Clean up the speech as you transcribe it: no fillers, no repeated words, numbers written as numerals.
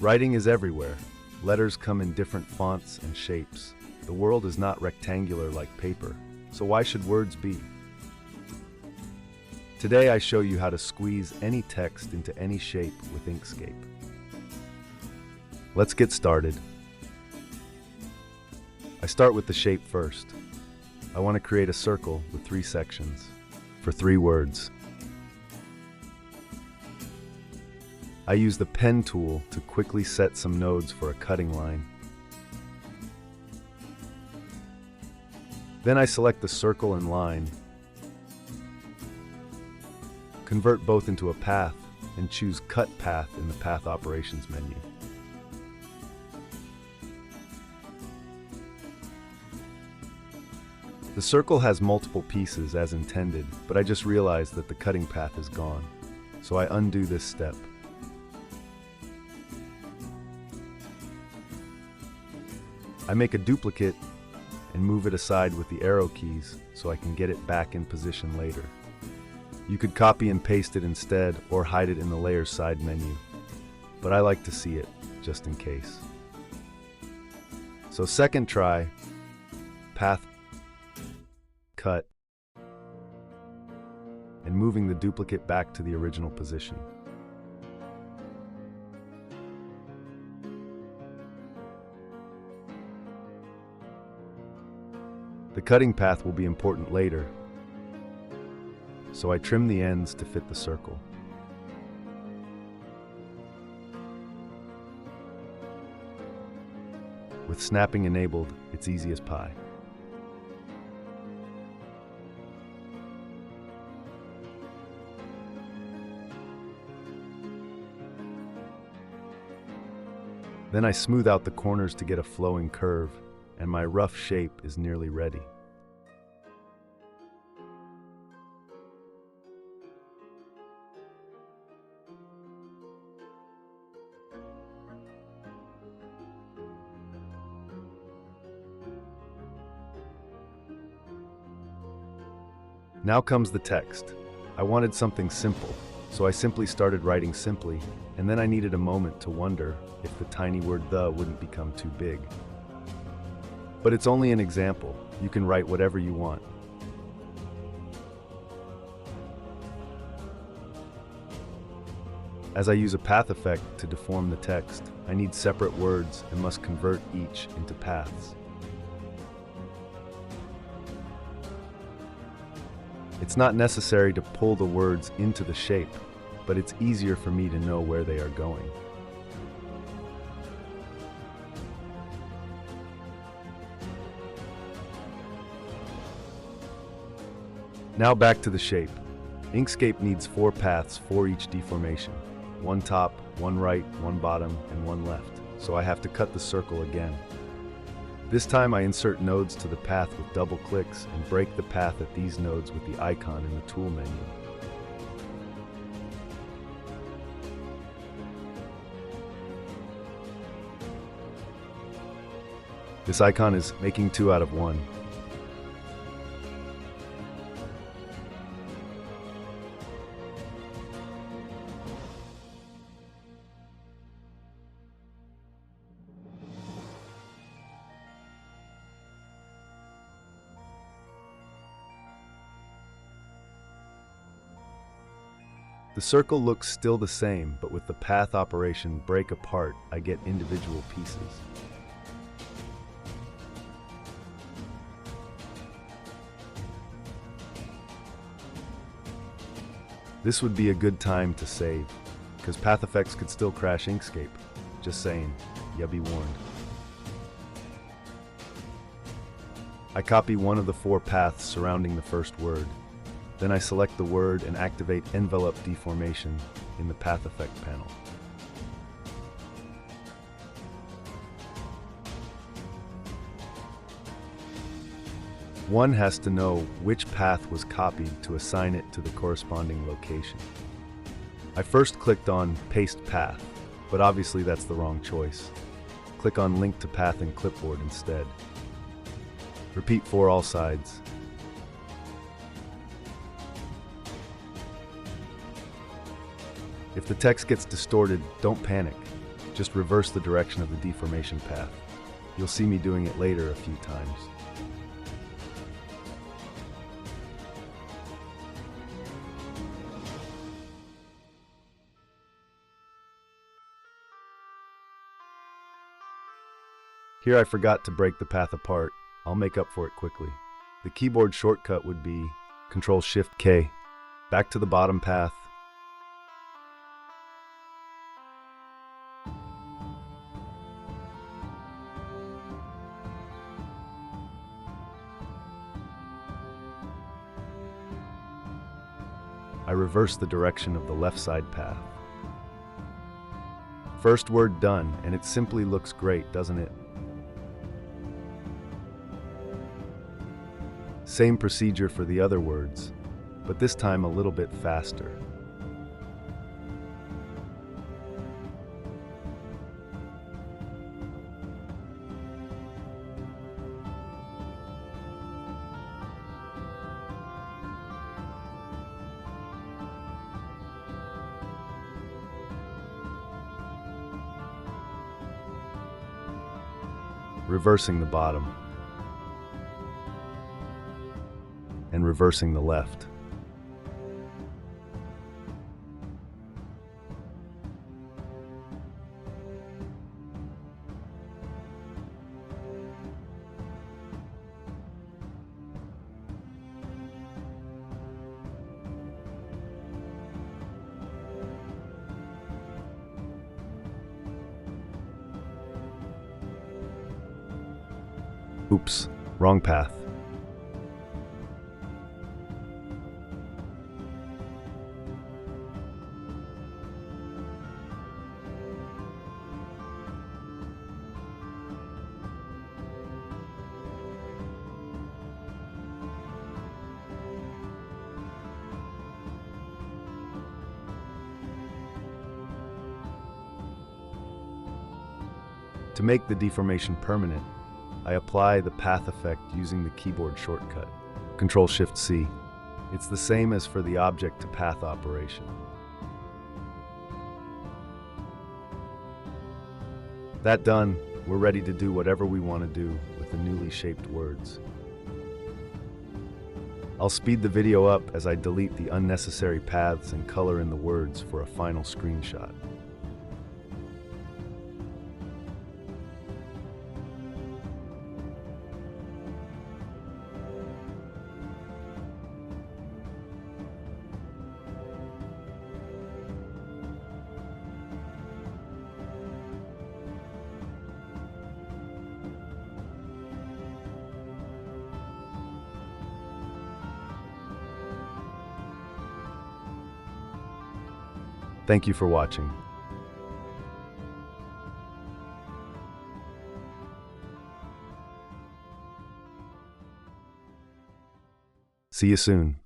Writing is everywhere. Letters come in different fonts and shapes. The world is not rectangular like paper, so why should words be? Today I show you how to squeeze any text into any shape with Inkscape. Let's get started. I start with the shape first. I want to create a circle with 3 sections for 3 words. I use the pen tool to quickly set some nodes for a cutting line. Then I select the circle and line, convert both into a path, and choose Cut Path in the Path Operations menu. The circle has multiple pieces as intended, but I just realized that the cutting path is gone, so I undo this step. I make a duplicate and move it aside with the arrow keys so I can get it back in position later. You could copy and paste it instead or hide it in the Layers side menu, but I like to see it just in case. So second try, path, cut, and moving the duplicate back to the original position. The cutting path will be important later, so I trim the ends to fit the circle. With snapping enabled, it's easy as pie. Then I smooth out the corners to get a flowing curve, and my rough shape is nearly ready. Now comes the text. I wanted something simple, so I simply started writing simply, and then I needed a moment to wonder if the tiny word "the" wouldn't become too big. But it's only an example. You can write whatever you want. As I use a path effect to deform the text, I need separate words and must convert each into paths. It's not necessary to pull the words into the shape, but it's easier for me to know where they are going. Now back to the shape. Inkscape needs 4 paths for each deformation. 1 top, 1 right, 1 bottom, and 1 left. So I have to cut the circle again. This time I insert nodes to the path with double clicks and break the path at these nodes with the icon in the tool menu. This icon is making 2 out of 1. The circle looks still the same, but with the path operation break apart, I get individual pieces. This would be a good time to save, because path effects could still crash Inkscape. Just saying, ya be warned. I copy one of the 4 paths surrounding the first word. Then I select the word and activate Envelope Deformation in the Path Effect panel. One has to know which path was copied to assign it to the corresponding location. I first clicked on Paste Path, but obviously that's the wrong choice. Click on Link to Path in Clipboard instead. Repeat for all sides. If the text gets distorted, don't panic. Just reverse the direction of the deformation path. You'll see me doing it later a few times. Here I forgot to break the path apart. I'll make up for it quickly. The keyboard shortcut would be Ctrl-Shift-K. Back to the bottom path. I reverse the direction of the left side path. First word done, and it simply looks great, doesn't it? Same procedure for the other words, but this time a little bit faster. Reversing the bottom and reversing the left. Oops, wrong path. To make the deformation permanent, I apply the path effect using the keyboard shortcut, Ctrl-Shift-C. It's the same as for the object to path operation. That done, we're ready to do whatever we want to do with the newly shaped words. I'll speed the video up as I delete the unnecessary paths and color in the words for a final screenshot. Thank you for watching. See you soon.